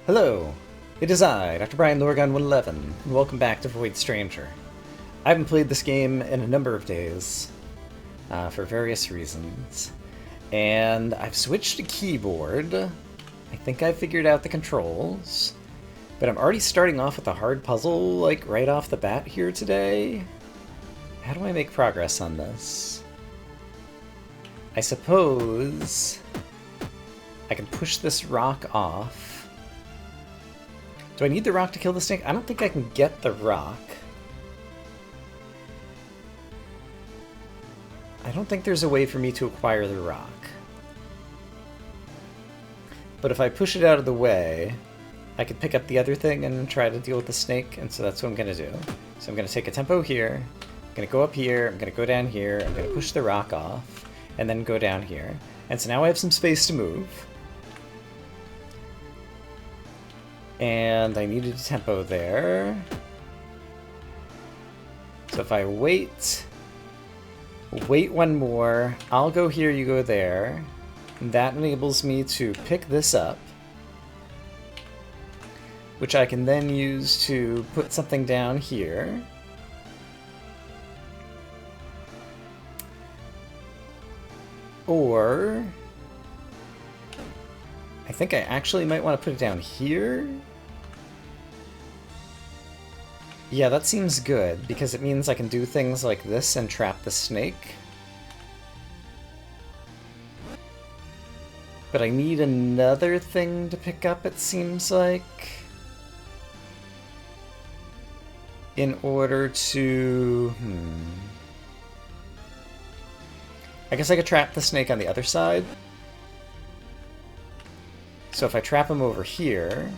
Hello, it is I, Dr. Brian Lorgon 111, and welcome back to Void Stranger. I haven't played this game in a number of days, for various reasons, and I've switched to keyboard. I think I figured out the controls, but I'm already starting off with a hard puzzle, like, right off the bat here today. How do I make progress on this? I suppose I can push this rock off. Do I need the rock to kill the snake? I don't think I can get the rock. I don't think there's a way for me to acquire the rock. But if I push it out of the way, I could pick up the other thing and try to deal with the snake, and so that's what I'm going to do. So I'm going to take a tempo here, I'm going to go up here, I'm going to go down here, I'm going to push the rock off, and then go down here. And so now I have some space to move. And I needed a tempo there. So if I wait one more, I'll go here, you go there. And that enables me to pick this up, which I can then use to put something down here. Or I think I actually might want to put it down here. Yeah, that seems good, because it means I can do things like this and trap the snake. But I need another thing to pick up, it seems like, in order to... I guess I could trap the snake on the other side. So if I trap him over here,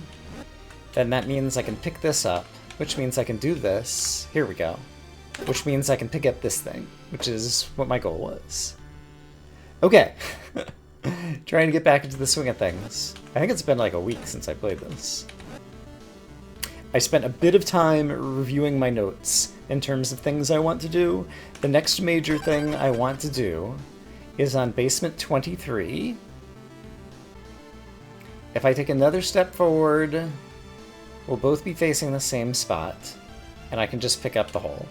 then that means I can pick this up, which means I can do this. Here we go. Which means I can pick up this thing, which is what my goal was. Okay. Trying to get back into the swing of things. I think it's been like a week since I played this. I spent a bit of time reviewing my notes in terms of things I want to do. The next major thing I want to do is on basement 23. If I take another step forward, we'll both be facing the same spot, and I can just pick up the hole.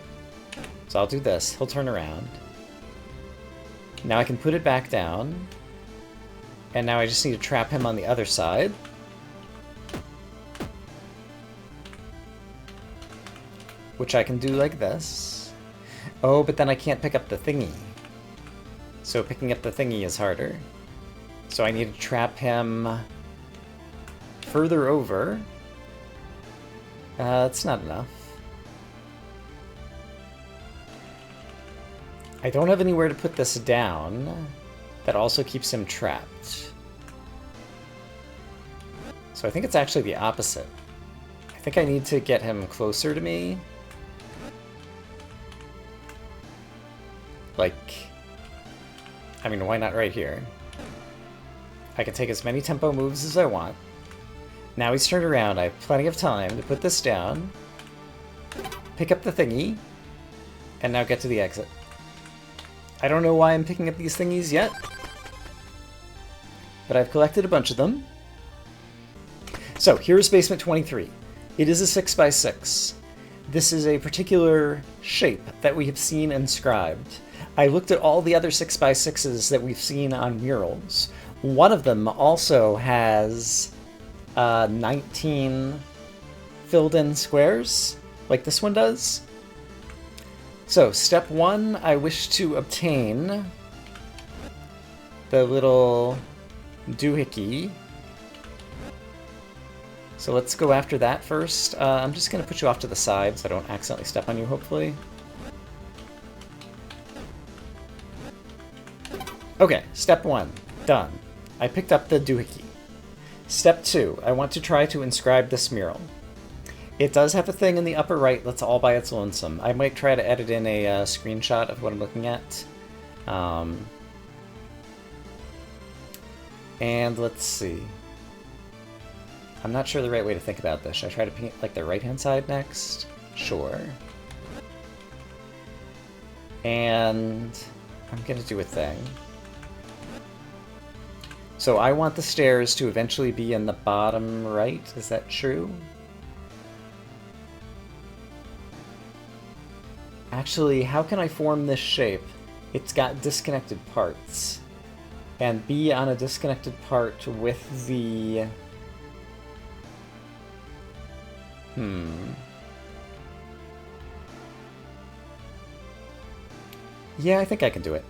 So I'll do this. He'll turn around. Now I can put it back down, and now I just need to trap him on the other side. Which I can do like this. Oh, but then I can't pick up the thingy. So picking up the thingy is harder. So I need to trap him further over. That's not enough. I don't have anywhere to put this down. That also keeps him trapped. So I think it's actually the opposite. I think I need to get him closer to me. Like, I mean, why not right here? I can take as many tempo moves as I want. Now he's turned around, I have plenty of time to put this down, pick up the thingy, and now get to the exit. I don't know why I'm picking up these thingies yet, but I've collected a bunch of them. So here's basement 23. It is a 6x6. This is a particular shape that we have seen inscribed. I looked at all the other 6x6s that we've seen on murals. One of them also has 19 filled in squares, like this one does. So, step 1, I wish to obtain the little doohickey. So let's go after that first. I'm just going to put you off to the side so I don't accidentally step on you, hopefully. Okay, step 1, done. I picked up the doohickey. Step 2, I want to try to inscribe this mural. It does have a thing in the upper right that's all by its lonesome. I might try to edit in a screenshot of what I'm looking at. And let's see. I'm not sure the right way to think about this. Should I try to paint like the right-hand side next? Sure. And I'm gonna do a thing. So I want the stairs to eventually be in the bottom right. Is that true? Actually, how can I form this shape? It's got disconnected parts. And be on a disconnected part with the... Yeah, I think I can do it.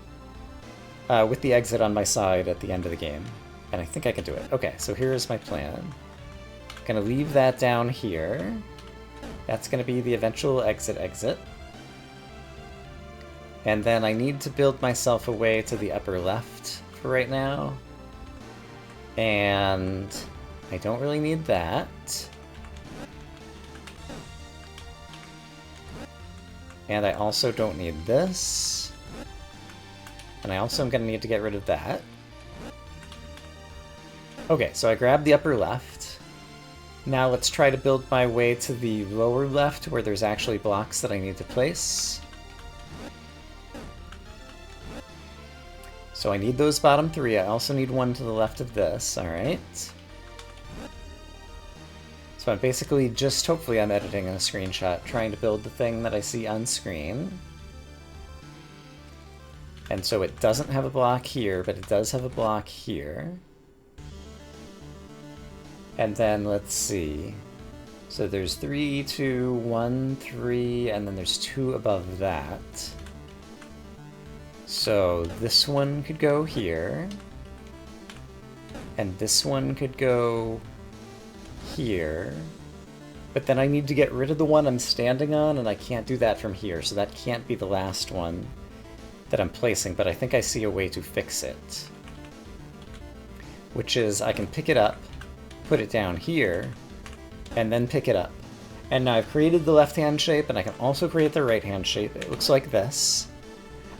With the exit on my side at the end of the game. And I think I can do it. Okay, so here's my plan. Gonna leave that down here. That's gonna be the eventual exit. And then I need to build myself a way to the upper left for right now. And I don't really need that. And I also don't need this. And I also am going to need to get rid of that. Okay, so I grabbed the upper left. Now let's try to build my way to the lower left where there's actually blocks that I need to place. So I need those bottom three. I also need one to the left of this, alright. So I'm basically just, hopefully I'm editing a screenshot, trying to build the thing that I see on screen. And so it doesn't have a block here, but it does have a block here. And then let's see. So there's 3, 2, 1, 3, and then there's 2 above that. So this one could go here. And this one could go here. But then I need to get rid of the one I'm standing on, and I can't do that from here, so that can't be the last one that I'm placing, but I think I see a way to fix it. Which is, I can pick it up, put it down here, and then pick it up. And now I've created the left-hand shape, and I can also create the right-hand shape. It looks like this.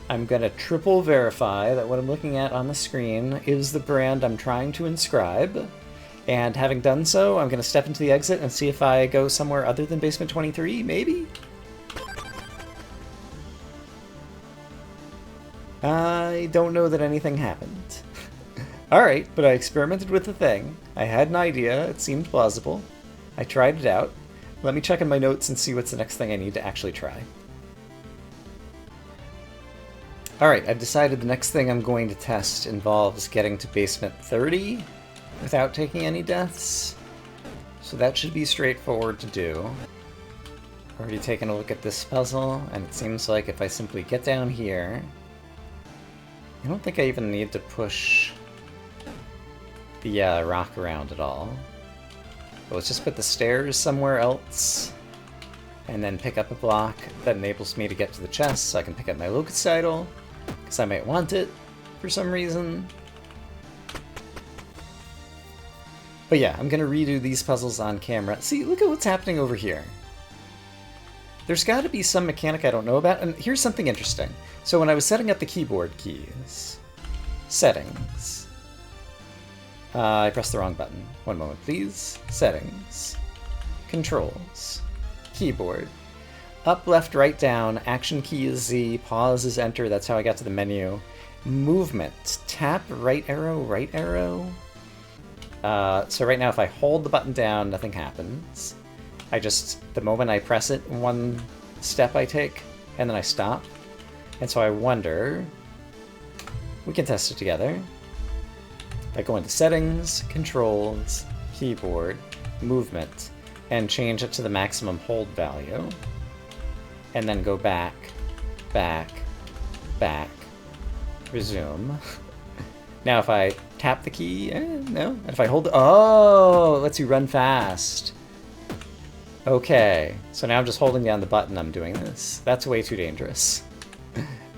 I'm gonna triple verify that what I'm looking at on the screen is the brand I'm trying to inscribe. And having done so, I'm gonna step into the exit and see if I go somewhere other than basement 23, maybe? I don't know that anything happened. Alright, but I experimented with the thing. I had an idea, it seemed plausible. I tried it out. Let me check in my notes and see what's the next thing I need to actually try. Alright, I've decided the next thing I'm going to test involves getting to basement 30 without taking any deaths. So that should be straightforward to do. Already taken a look at this puzzle, and it seems like if I simply get down here... I don't think I even need to push the rock around at all. But let's just put the stairs somewhere else, and then pick up a block that enables me to get to the chest, so I can pick up my locust idol, because I might want it for some reason. But yeah, I'm going to redo these puzzles on camera. See, look at what's happening over here. There's got to be some mechanic I don't know about, and here's something interesting. So when I was setting up the keyboard keys, settings, I pressed the wrong button. One moment, please. Settings, controls, keyboard, up, left, right, down, action key is Z, pause is enter, that's how I got to the menu. Movement, tap, right arrow, right arrow. So right now if I hold the button down, nothing happens. The moment I press it, one step I take, and then I stop. And so I wonder, we can test it together. If I go into settings, controls, keyboard, movement, and change it to the maximum hold value, and then go back, back, back, resume. Now if I tap the key, no. And if I hold, oh, it lets you run fast. Okay, so now I'm just holding down the button, I'm doing this. That's way too dangerous.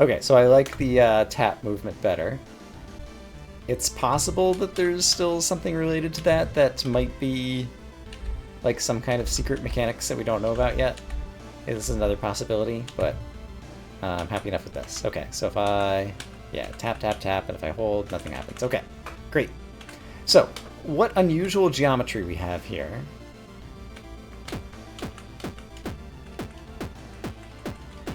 Okay, so I like the tap movement better. It's possible that there's still something related to that that might be like some kind of secret mechanics that we don't know about yet. This is another possibility, but I'm happy enough with this. Okay, so if I, tap, tap, tap, and if I hold, nothing happens. Okay, great. So, what unusual geometry we have here.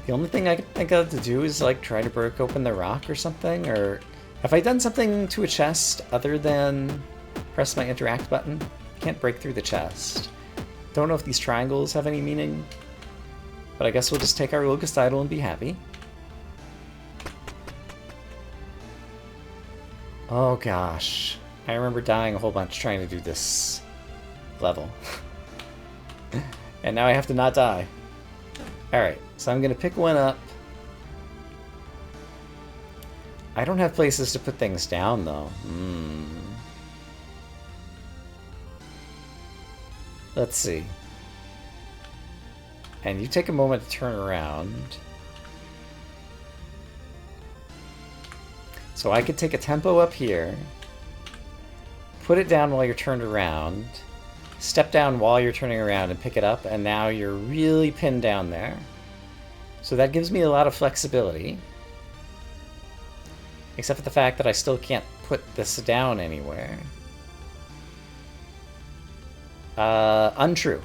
The only thing I can think of to do is like try to break open the rock or something, or Have I done something to a chest other than press my interact button? Can't break through the chest. Don't know if these triangles have any meaning, but I guess we'll just take our locust idol and be happy. Oh gosh. I remember dying a whole bunch trying to do this level. And now I have to not die. Alright, so I'm gonna pick one up. I don't have places to put things down, though. Let's see. And you take a moment to turn around. So I could take a tempo up here, put it down while you're turned around, step down while you're turning around and pick it up, and now you're really pinned down there. So that gives me a lot of flexibility. Except for the fact that I still can't put this down anywhere. Untrue.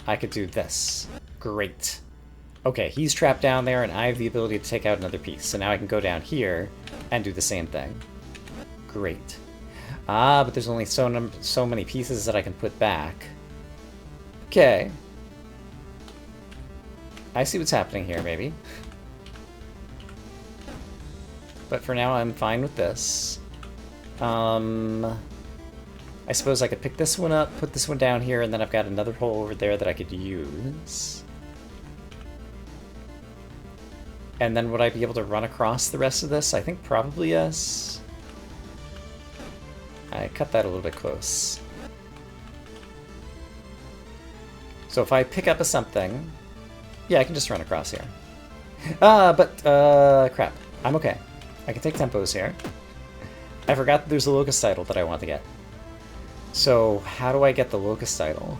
I could do this. Great. Okay, he's trapped down there and I have the ability to take out another piece. So now I can go down here and do the same thing. Great. Ah, but there's only so many pieces that I can put back. Okay. I see what's happening here, maybe. But for now, I'm fine with this. I suppose I could pick this one up, put this one down here, and then I've got another hole over there that I could use. And then would I be able to run across the rest of this? I think probably yes. I cut that a little bit close. So if I pick up a something... Yeah, I can just run across here. Crap. I'm okay. I can take tempos here. I forgot that there's a locust idol that I want to get. So, how do I get the locust idol?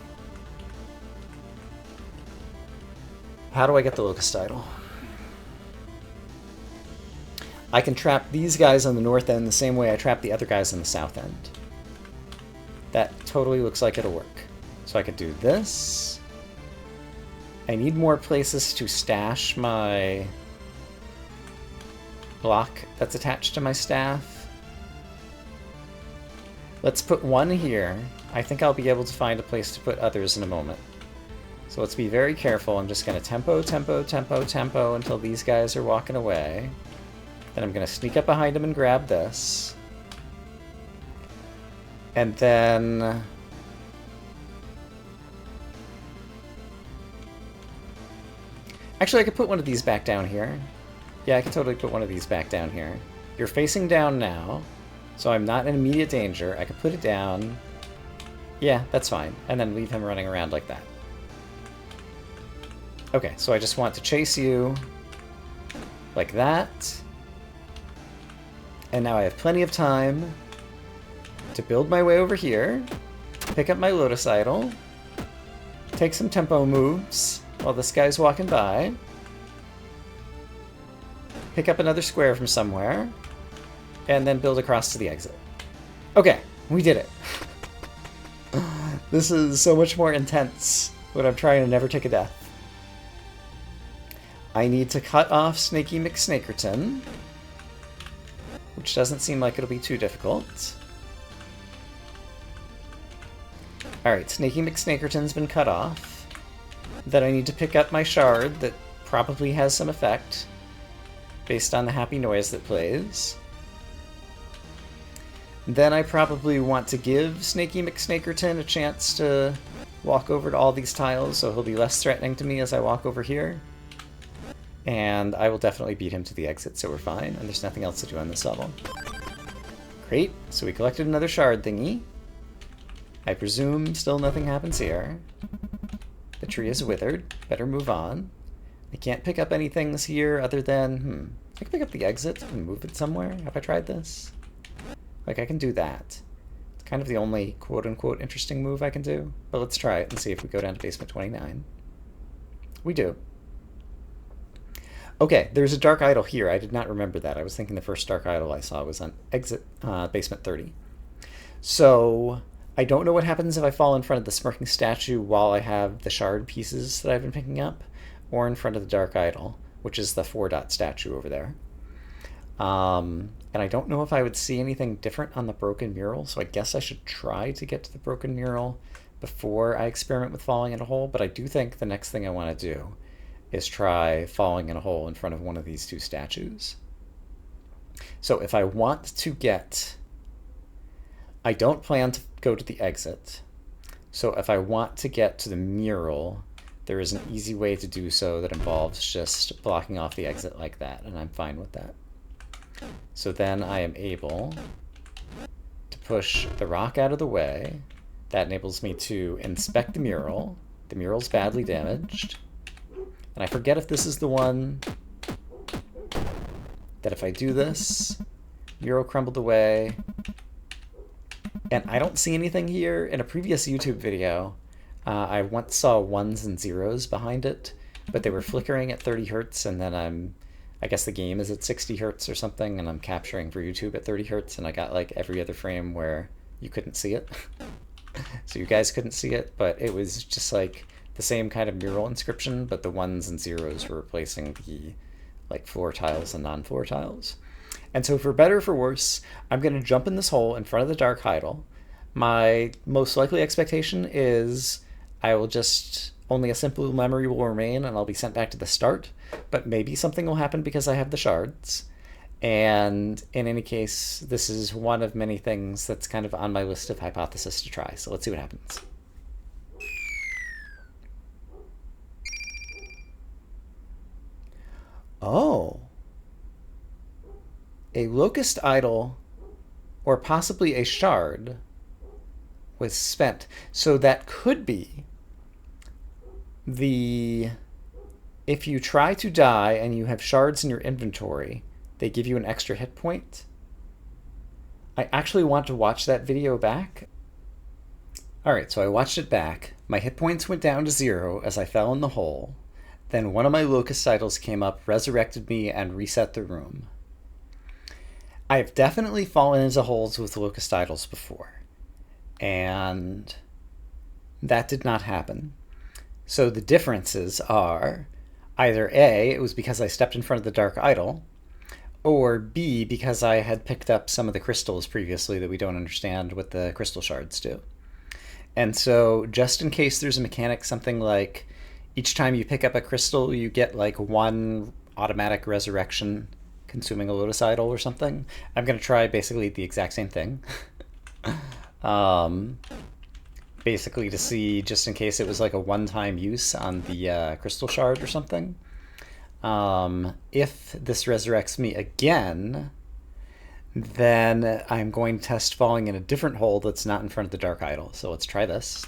How do I get the locust idol? I can trap these guys on the north end the same way I trap the other guys on the south end. That totally looks like it'll work. So I could do this. I need more places to stash my block that's attached to my staff. Let's put one here. I think I'll be able to find a place to put others in a moment. So let's be very careful. I'm just going to tempo, tempo, tempo, tempo until these guys are walking away. Then I'm going to sneak up behind them and grab this. And then... Actually, I could put one of these back down here. Yeah, I can totally put one of these back down here. You're facing down now, so I'm not in immediate danger. I could put it down. Yeah, that's fine. And then leave him running around like that. Okay, so I just want to chase you like that. And now I have plenty of time to build my way over here, pick up my Lotus Idol, take some tempo moves while this guy's walking by, pick up another square from somewhere, and then build across to the exit. Okay, we did it. This is so much more intense when I'm trying to never take a death. I need to cut off Snaky McSnakerton, which doesn't seem like it'll be too difficult. Alright, Snaky McSnakerton's been cut off. Then I need to pick up my shard that probably has some effect based on the happy noise that plays. Then I probably want to give Snaky McSnakerton a chance to walk over to all these tiles, so he'll be less threatening to me as I walk over here. And I will definitely beat him to the exit, so we're fine, and there's nothing else to do on this level. Great, so we collected another shard thingy. I presume still nothing happens here. The tree is withered. Better move on. I can't pick up any things here other than... I can pick up the exit and move it somewhere. Have I tried this? Like, I can do that. It's kind of the only quote-unquote interesting move I can do. But let's try it and see if we go down to basement 29. We do. Okay, there's a dark idol here. I did not remember that. I was thinking the first dark idol I saw was on exit basement 30. So... I don't know what happens if I fall in front of the smirking statue while I have the shard pieces that I've been picking up, or in front of the dark idol, which is the 4-dot statue over there. And I don't know if I would see anything different on the broken mural, so I guess I should try to get to the broken mural before I experiment with falling in a hole, but I do think the next thing I want to do is try falling in a hole in front of one of these two statues. So if I want to get... I don't plan to go to the exit, so if I want to get to the mural, there is an easy way to do so that involves just blocking off the exit like that, and I'm fine with that. So then I am able to push the rock out of the way. That enables me to inspect the mural. The mural's badly damaged. And I forget if this is the one that if I do this, mural crumbled away. And I don't see anything here. In a previous YouTube video, I once saw ones and zeros behind it, but they were flickering at 30 hertz, and then I guess the game is at 60 hertz or something, and I'm capturing for YouTube at 30 hertz, and I got like every other frame where you couldn't see it. So you guys couldn't see it, but it was just like the same kind of mural inscription, but the ones and zeros were replacing the like floor tiles and non-floor tiles. And so for better or for worse, I'm going to jump in this hole in front of the dark idol. My most likely expectation is I will just... only a simple memory will remain and I'll be sent back to the start, but maybe something will happen because I have the shards. And in any case, this is one of many things that's kind of on my list of hypotheses to try. So let's see what happens. Oh. A locust idol, or possibly a shard, was spent. So that could be if you try to die and you have shards in your inventory, they give you an extra hit point. I actually want to watch that video back. Alright, so I watched it back. My hit points went down to 0 as I fell in the hole. Then one of my locust idols came up, resurrected me, and reset the room. I have definitely fallen into holes with locust idols before, and that did not happen. So the differences are either A, it was because I stepped in front of the dark idol, or B, because I had picked up some of the crystals previously that we don't understand what the crystal shards do. And so just in case there's a mechanic, something like each time you pick up a crystal, you get like one automatic resurrection consuming a lotus idol or something, I'm going to try basically the exact same thing. Basically to see, just in case it was like a one-time use on the crystal shard or something. If this resurrects me again, then I'm going to test falling in a different hole that's not in front of the dark idol. So let's try this.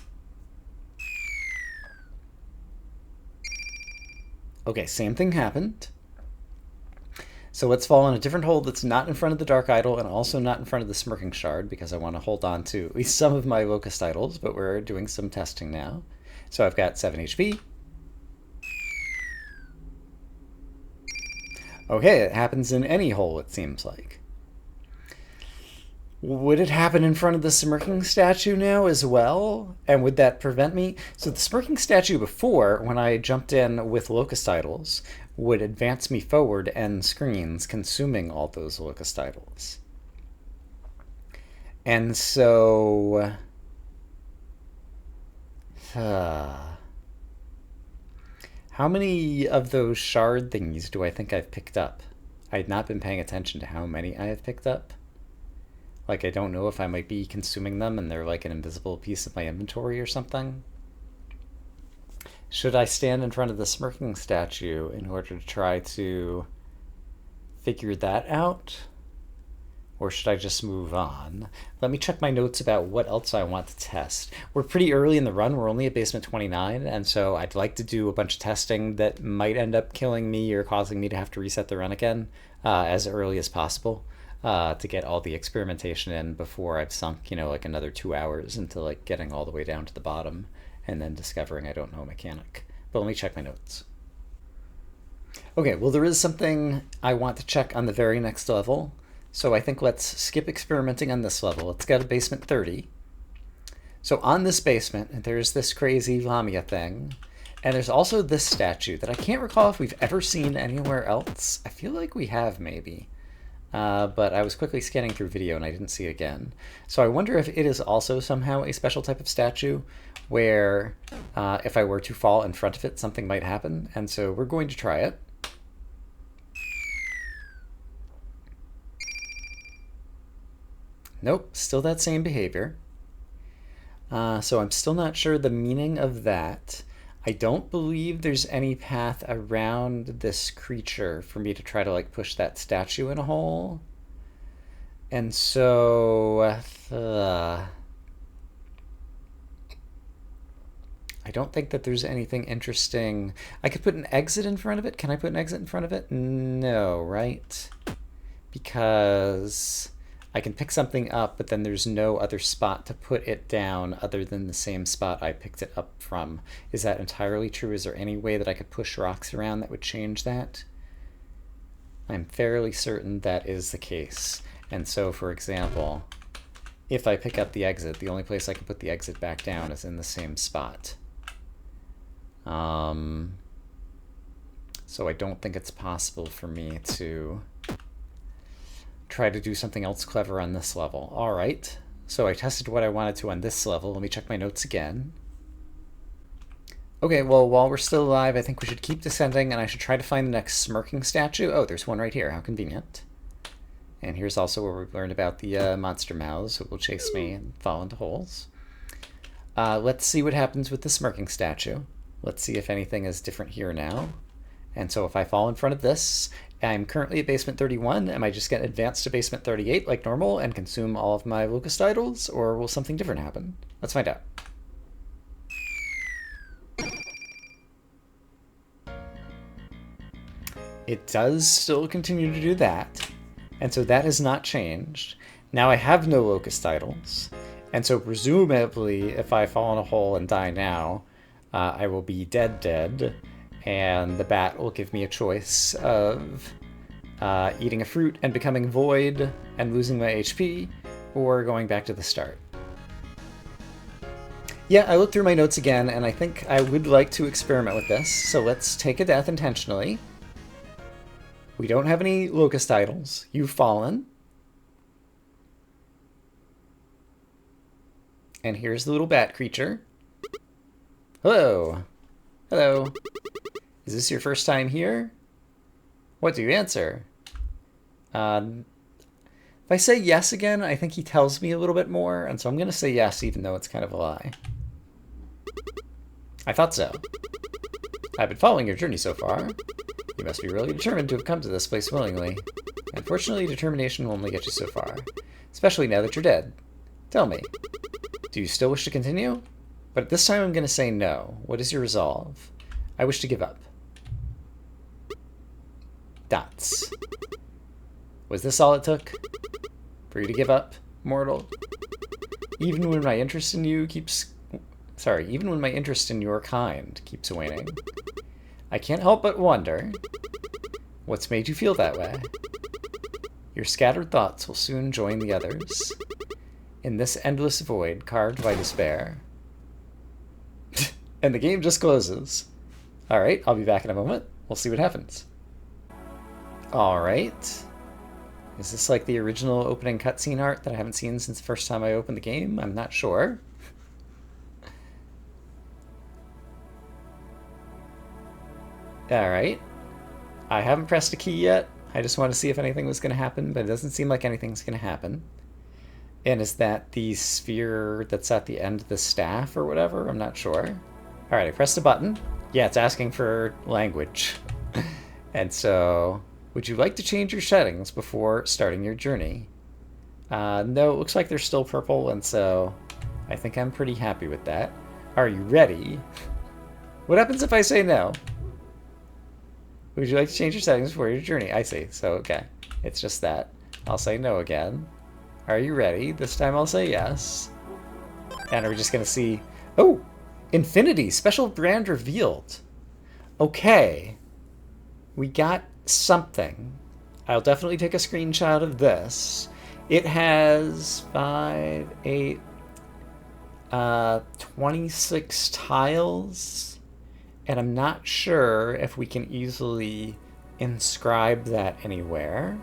Okay, same thing happened. So let's fall in a different hole that's not in front of the dark idol and also not in front of the smirking shard, because I want to hold on to at least some of my locust idols, but we're doing some testing now. So I've got 7 HP. Okay, it happens in any hole, it seems like. Would it happen in front of the smirking statue now as well? And would that prevent me? So the smirking statue before, when I jumped in with locust idols, would advance me forward and screens, consuming all those locust idols. And so... how many of those shard thingies do I think I've picked up? I had not been paying attention to how many I have picked up. Like, I don't know if I might be consuming them and they're like an invisible piece of my inventory or something. Should I stand in front of the smirking statue in order to try to figure that out? Or should I just move on? Let me check my notes about what else I want to test. We're pretty early in the run. We're only at basement 29, and so I'd like to do a bunch of testing that might end up killing me or causing me to have to reset the run again as early as possible. To get all the experimentation in before I've sunk, like another 2 hours into like getting all the way down to the bottom and then discovering I don't know a mechanic. But let me check my notes. Okay, well there is something I want to check on the very next level. So I think let's skip experimenting on this level. Let's go to basement 30. So on this basement, there's this crazy Lamia thing. And there's also this statue that I can't recall if we've ever seen anywhere else. I feel like we have, maybe. but I was quickly scanning through video and I didn't see it again. So I wonder if it is also somehow a special type of statue where if I were to fall in front of it, something might happen. And so we're going to try it. Nope, still that same behavior. So I'm still not sure the meaning of that. I don't believe there's any path around this creature for me to try to like push that statue in a hole. And so I don't think that there's anything interesting. I could put an exit in front of it. Can I put an exit in front of it? No, right? Because I can pick something up, but then there's no other spot to put it down other than the same spot I picked it up from. Is that entirely true? Is there any way that I could push rocks around that would change that? I'm fairly certain that is the case. And so, for example, if I pick up the exit, the only place I can put the exit back down is in the same spot. So I don't think it's possible for me to try to do something else clever on this level. All right, so I tested what I wanted to on this level. Let me check my notes again. Okay, well, while we're still alive, I think we should keep descending, and I should try to find the next smirking statue. Oh, there's one right here. How convenient. And here's also where we've learned about the monster mouths who will chase me and fall into holes. Let's see what happens with the smirking statue. Let's see if anything is different here now. And so if I fall in front of this, I'm currently at basement 31. Am I just going to advance to basement 38 like normal and consume all of my locust idols, or will something different happen? Let's find out. It does still continue to do that, and so that has not changed. Now I have no locust idols, and so presumably if I fall in a hole and die now, I will be dead, and the bat will give me a choice of eating a fruit and becoming void and losing my HP, or going back to the start. Yeah, I looked through my notes again, and I think I would like to experiment with this, so let's take a death intentionally. We don't have any locust idols. You've fallen. And here's the little bat creature. Hello. Hello. Is this your first time here? What do you answer? If I say yes again, I think he tells me a little bit more, and so I'm going to say yes, even though it's kind of a lie. I thought so. I've been following your journey so far. You must be really determined to have come to this place willingly. Unfortunately, determination will only get you so far, especially now that you're dead. Tell me, do you still wish to continue? But this time I'm going to say no. What is your resolve? I wish to give up. Dots. Was this all it took for you to give up, mortal? Even when my interest in you keeps... Sorry, even when my interest in your kind keeps waning. I can't help but wonder, what's made you feel that way? Your scattered thoughts will soon join the others in this endless void carved by despair. And the game just closes. Alright, I'll be back in a moment. We'll see what happens. Alright. Is this like the original opening cutscene art that I haven't seen since the first time I opened the game? I'm not sure. Alright. I haven't pressed a key yet. I just want to see if anything was going to happen, but it doesn't seem like anything's going to happen. And is that the sphere that's at the end of the staff or whatever? I'm not sure. Alright, I pressed a button. Yeah, it's asking for language. And so, would you like to change your settings before starting your journey? No, it looks like they're still purple, and so I think I'm pretty happy with that. Are you ready? What happens if I say no? Would you like to change your settings before your journey? I see. So, okay. It's just that. I'll say no again. Are you ready? This time I'll say yes. And are we just going to see... Oh! Infinity! Special brand revealed. Okay. We got something. I'll definitely take a screenshot of this. It has 5, 8, 26 tiles. And I'm not sure if we can easily inscribe that anywhere.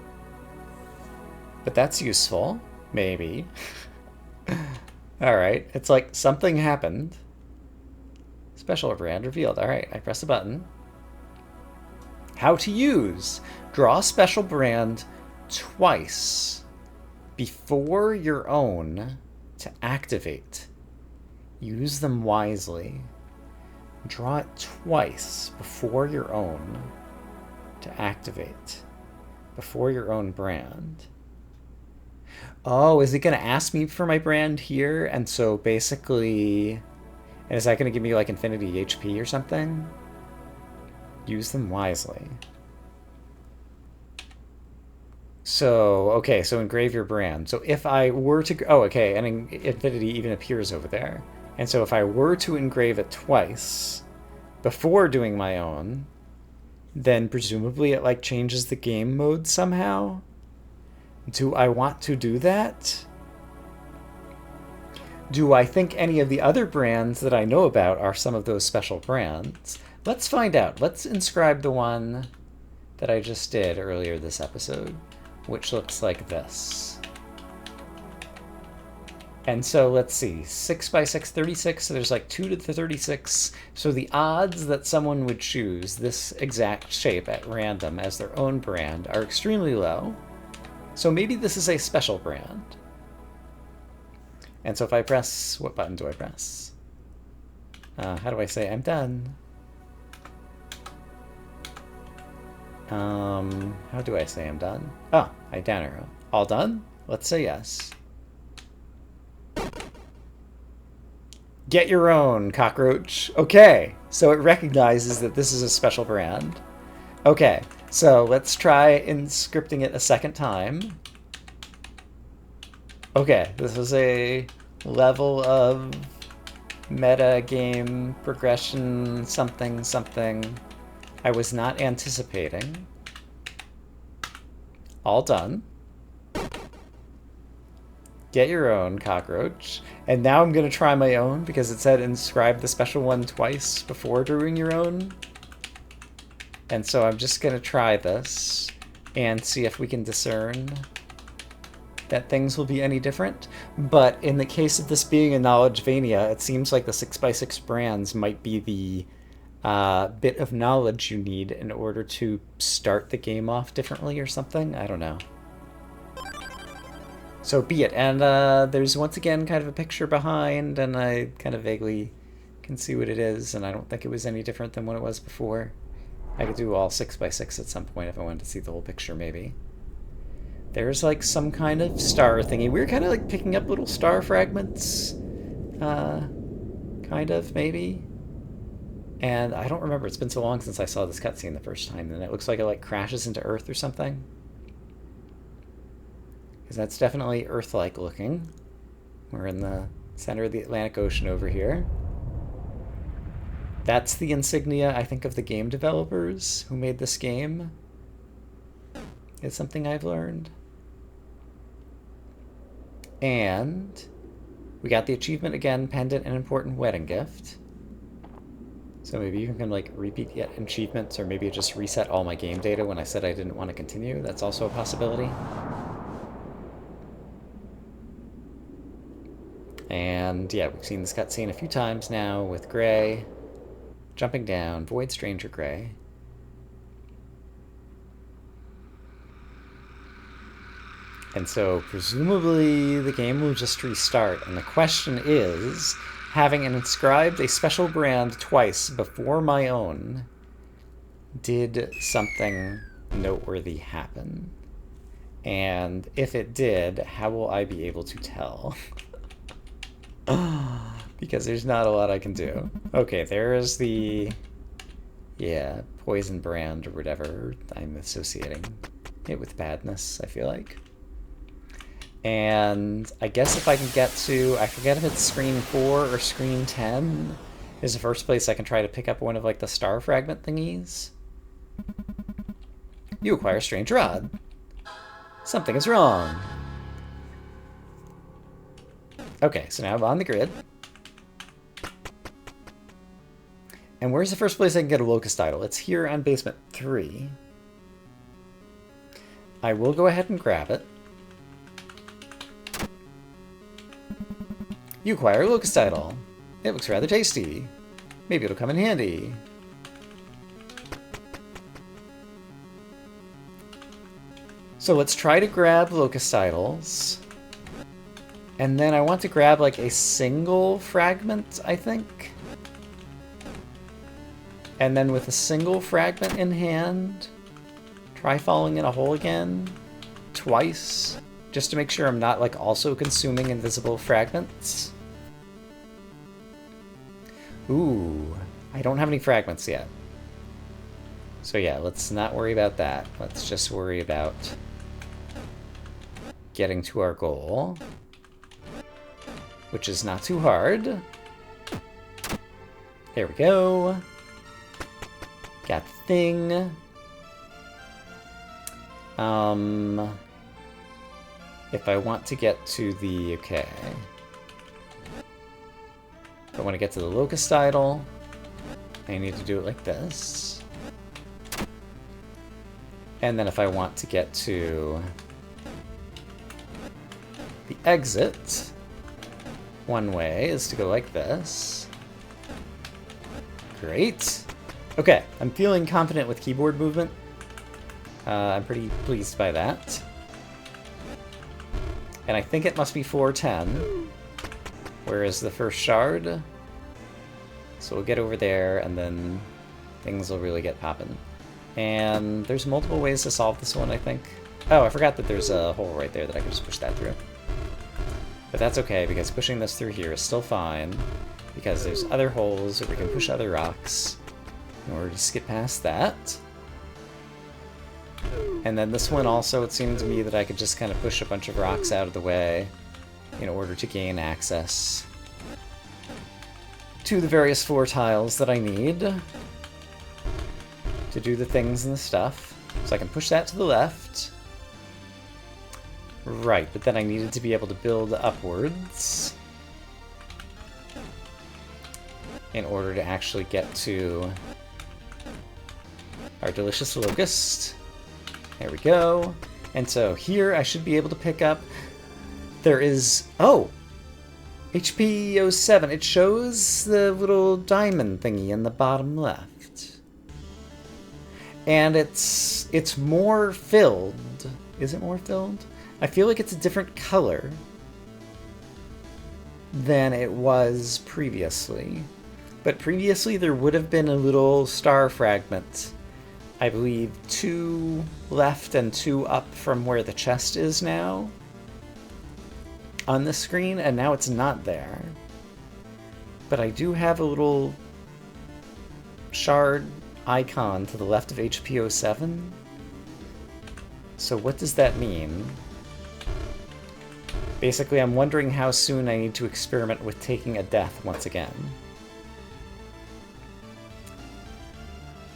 But that's useful. Maybe. Alright, it's like something happened. Special brand revealed. Alright, I press the button. How to use. Draw a special brand twice before your own to activate. Use them wisely. Draw it twice before your own to activate. Before your own brand. Oh, is it going to ask me for my brand here? And so basically, is that going to give me like infinity HP or something? Use them wisely. So, okay, so engrave your brand. So if I were to... Oh, okay, and infinity even appears over there. And so if I were to engrave it twice before doing my own, then presumably it like changes the game mode somehow. Do I want to do that? Do I think any of the other brands that I know about are some of those special brands? Let's find out. Let's inscribe the one that I just did earlier this episode, which looks like this. And so let's see, 6 by 6, 36, so there's like 2 to the 36. So the odds that someone would choose this exact shape at random as their own brand are extremely low. So maybe this is a special brand. And so if I press, what button do I press? How do I say I'm done? How do I say I'm done? Oh, I down arrow. All done? Let's say yes. Get your own, cockroach. Okay, so it recognizes that this is a special brand. Okay, so let's try inscripting it a second time. Okay, this is a level of meta game progression something something I was not anticipating. All done. Get your own, cockroach. And now I'm going to try my own because it said inscribe the special one twice before doing your own. And so I'm just going to try this and see if we can discern that things will be any different. But in the case of this being a Knowledge Vania, it seems like the 6x6 brands might be the bit of knowledge you need in order to start the game off differently or something. I don't know. So be it. And there's once again kind of a picture behind, and I kind of vaguely can see what it is, and I don't think it was any different than what it was before. I could do all 6x6 at some point if I wanted to see the whole picture, maybe. There's like some kind of star thingy. We were kind of like picking up little star fragments. Kind of, maybe. And I don't remember. It's been so long since I saw this cutscene the first time, and it looks like it like crashes into Earth or something. Because that's definitely Earth-like looking. We're in the center of the Atlantic Ocean over here. That's the insignia, I think, of the game developers who made this game. It's something I've learned. And we got the achievement again, pendant and important wedding gift. So maybe you can like repeat the achievements, or maybe it just reset all my game data when I said I didn't want to continue. That's also a possibility. And yeah, we've seen this cutscene a few times now with Gray jumping down, Void Stranger Gray. And so presumably the game will just restart. And the question is, having inscribed a special brand twice before my own, did something noteworthy happen? And if it did, how will I be able to tell? Because there's not a lot I can do. Okay, there is the, yeah, poison brand or whatever. I'm associating it with badness, I feel like. And I guess if I can get to, I forget if it's screen 4 or screen 10 is the first place I can try to pick up one of like the star fragment thingies. You acquire strange rod. Something is wrong. Okay, so now I'm on the grid. And where's the first place I can get a locust idol? It's here on basement 3. I will go ahead and grab it. You acquire a locust idol. It looks rather tasty. Maybe it'll come in handy. So let's try to grab locust idols. And then I want to grab like a single fragment, I think. And then with a single fragment in hand, try falling in a hole again twice, just to make sure I'm not like also consuming invisible fragments. Ooh, I don't have any fragments yet. So yeah, let's not worry about that. Let's just worry about getting to our goal, which is not too hard. There we go. Got the thing. If I want to get to the... okay. If I want to get to the locust idol, I need to do it like this. And then if I want to get to the exit, one way is to go like this. Great. Okay, I'm feeling confident with keyboard movement. I'm pretty pleased by that. And I think it must be 410. Where is the first shard? So we'll get over there, and then things will really get poppin'. And there's multiple ways to solve this one, I think. Oh, I forgot that there's a hole right there that I can just push that through. But that's okay, because pushing this through here is still fine, because there's other holes where we can push other rocks in order to skip past that. And then this one also, it seemed to me that I could just kind of push a bunch of rocks out of the way in order to gain access to the various floor tiles that I need to do the things and the stuff. So I can push that to the left. Right, but then I needed to be able to build upwards in order to actually get to our delicious locust. There we go. And so here I should be able to pick up... there is... oh! HP 07. It shows the little diamond thingy in the bottom left. And it's more filled. Is it more filled? I feel like it's a different color than it was previously. But previously there would have been a little star fragment. I believe 2 left and 2 up from where the chest is now on the screen, and now it's not there. But I do have a little shard icon to the left of HP 07. So what does that mean? Basically, I'm wondering how soon I need to experiment with taking a death once again.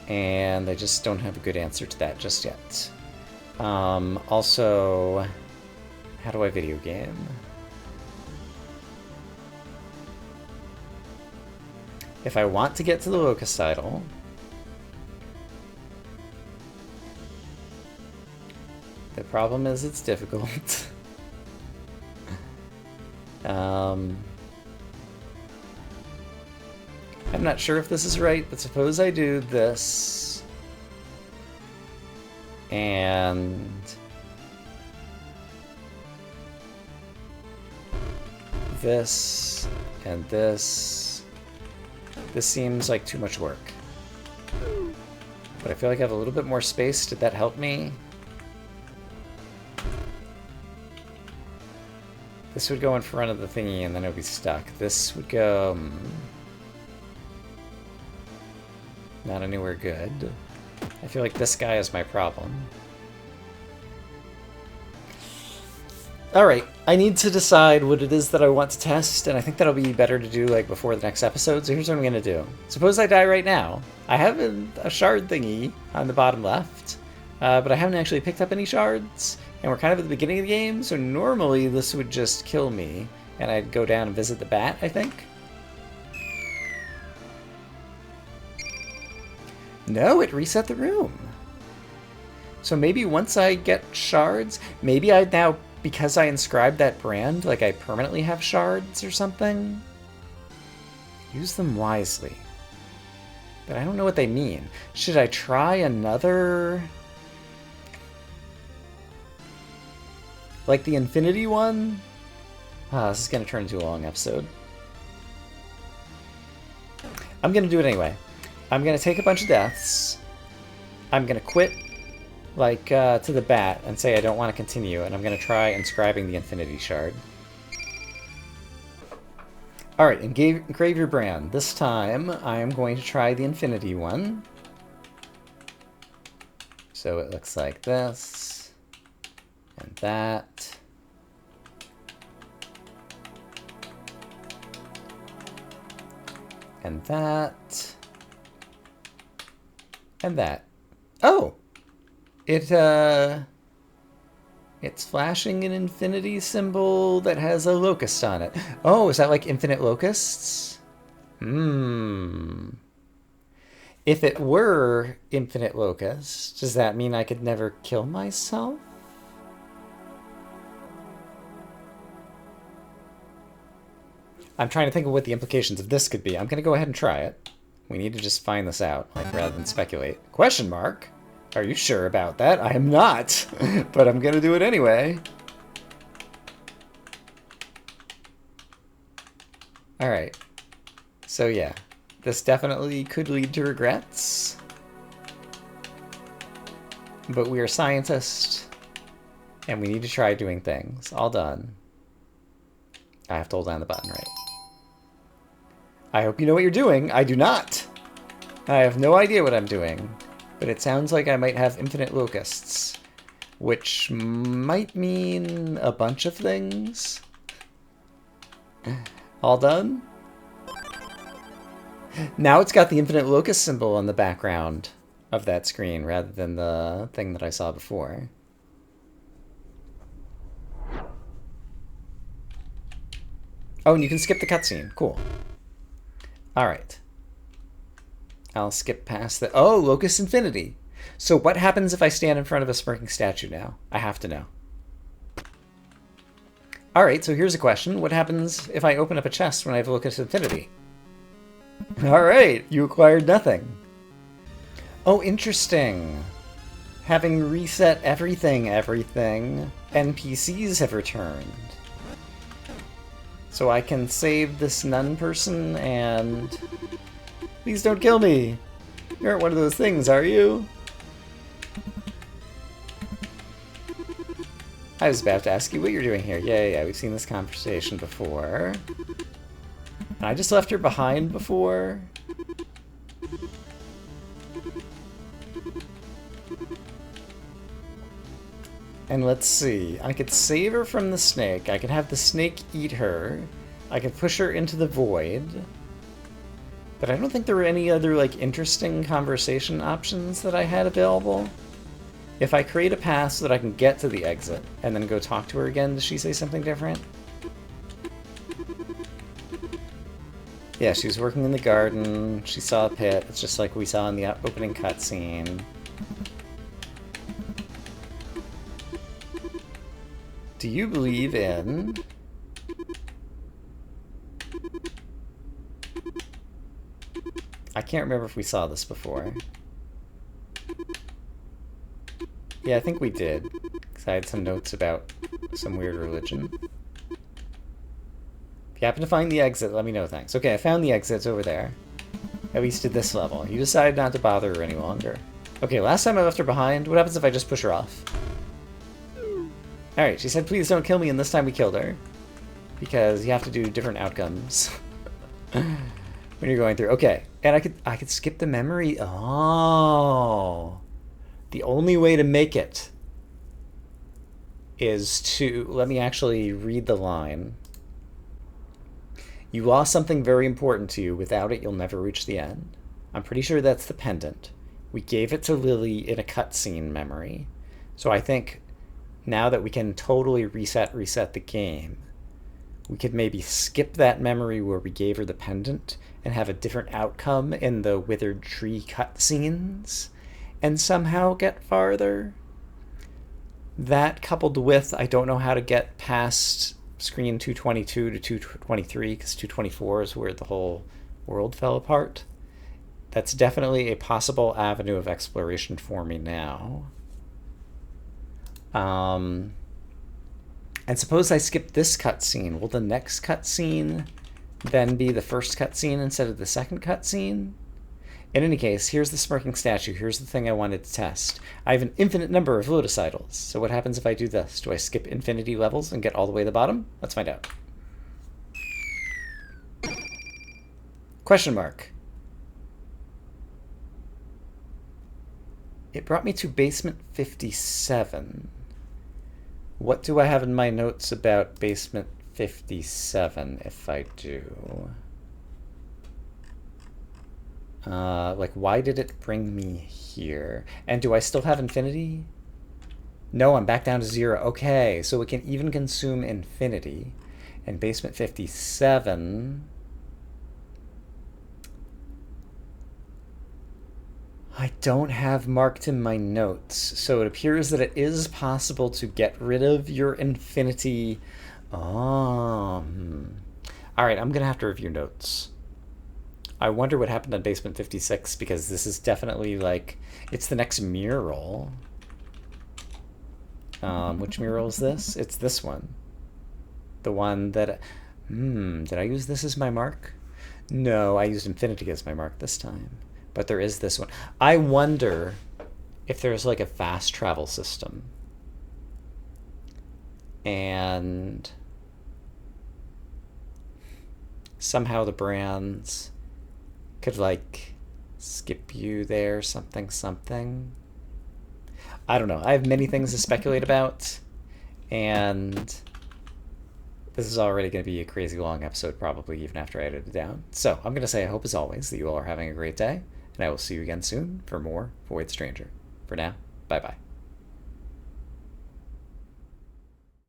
And I just don't have a good answer to that just yet. Also, how do I video game? If I want to get to the locust idol, the problem is it's difficult. I'm not sure if this is right, but suppose I do this, and this, and this. This seems like too much work. But I feel like I have a little bit more space. Did that help me? This would go in front of the thingy and then it would be stuck. This would go... not anywhere good. I feel like this guy is my problem. Alright, I need to decide what it is that I want to test, and I think that'll be better to do like before the next episode, so here's what I'm gonna do. Suppose I die right now. I have a shard thingy on the bottom left, but I haven't actually picked up any shards, and we're kind of at the beginning of the game, so normally this would just kill me, and I'd go down and visit the bat, I think. No, it reset the room. So maybe once I get shards, maybe I now because I inscribed that brand, like I permanently have shards or something? Use them wisely. But I don't know what they mean. Should I try another... like the Infinity one? This is going to turn into a long episode. I'm going to do it anyway. I'm going to take a bunch of deaths. I'm going to quit, like, to the bat and say I don't want to continue, and I'm going to try inscribing the Infinity Shard. Alright, engrave your brand. This time, I am going to try the Infinity one. So it looks like this. And that. And that. And that. Oh! It's flashing an infinity symbol that has a locust on it. Oh, is that like infinite locusts? If it were infinite locusts, does that mean I could never kill myself? I'm trying to think of what the implications of this could be. I'm going to go ahead and try it. We need to just find this out, like, rather than speculate. Question mark? Are you sure about that? I am not, but I'm going to do it anyway. Alright. So yeah, this definitely could lead to regrets. But we are scientists, and we need to try doing things. All done. I have to hold down the button, right? I hope you know what you're doing. I do not. I have no idea what I'm doing. But it sounds like I might have infinite locusts. Which might mean a bunch of things. All done? Now it's got the infinite locust symbol on the background of that screen rather than the thing that I saw before. Oh, and you can skip the cutscene. Cool. Alright. I'll skip past the... oh, Locust Infinity. So what happens if I stand in front of a smirking statue now? I have to know. Alright, so here's a question. What happens if I open up a chest when I have Locust Infinity? Alright, you acquired nothing. Oh, interesting. Having reset everything, NPCs have returned. So I can save this nun person and... please don't kill me! You aren't one of those things, are you? I was about to ask you what you're doing here. Yeah, we've seen this conversation before. And I just left her behind before. And let's see. I could save her from the snake. I could have the snake eat her. I could push her into the void. But I don't think there were any other, like, interesting conversation options that I had available. If I create a path so that I can get to the exit and then go talk to her again, does she say something different? Yeah, she was working in the garden. She saw a pit. It's just like we saw in the opening cutscene. Do you believe in... I can't remember if we saw this before. Yeah, I think we did. Because I had some notes about some weird religion. If you happen to find the exit, let me know, thanks. Okay, I found the exit. It's over there. At least at this level. You decided not to bother her any longer. Okay, last time I left her behind. What happens if I just push her off? Alright, she said please don't kill me, and this time we killed her. Because you have to do different outcomes. When you're going through. Okay, and I could skip the memory. Oh. The only way to make it is to... let me actually read the line. You lost something very important to you. Without it, you'll never reach the end. I'm pretty sure that's the pendant. We gave it to Lily in a cutscene memory. So I think now that we can totally reset the game, we could maybe skip that memory where we gave her the pendant and have a different outcome in the Withered Tree cutscenes and somehow get farther. That coupled with I don't know how to get past screen 222 to 223 because 224 is where the whole world fell apart. That's definitely a possible avenue of exploration for me now. And suppose I skip this cutscene. Will the next cutscene then be the first cutscene instead of the second cutscene? In any case, here's the smirking statue. Here's the thing I wanted to test. I have an infinite number of lotus idols. So what happens if I do this? Do I skip infinity levels and get all the way to the bottom? Let's find out. Question mark. It brought me to basement 57. What do I have in my notes about basement 57 if I do? Like, why did it bring me here? And do I still have infinity? No, I'm back down to 0. Okay, so it can even consume infinity. And basement 57... I don't have marked in my notes, so it appears that it is possible to get rid of your infinity. Alright, I'm going to have to review notes. I wonder what happened on basement 56, because this is definitely, like, it's the next mural. Which mural is this? It's this one. The one that... did I use this as my mark? No, I used infinity as my mark this time. But there is this one. I wonder if there's, like, a fast travel system. And somehow the brands could, like, skip you there, something, something. I don't know. I have many things to speculate about, and this is already going to be a crazy long episode, probably, even after I edit it down. So I'm going to say I hope, as always, that you all are having a great day, and I will see you again soon for more Void Stranger. For now, bye-bye.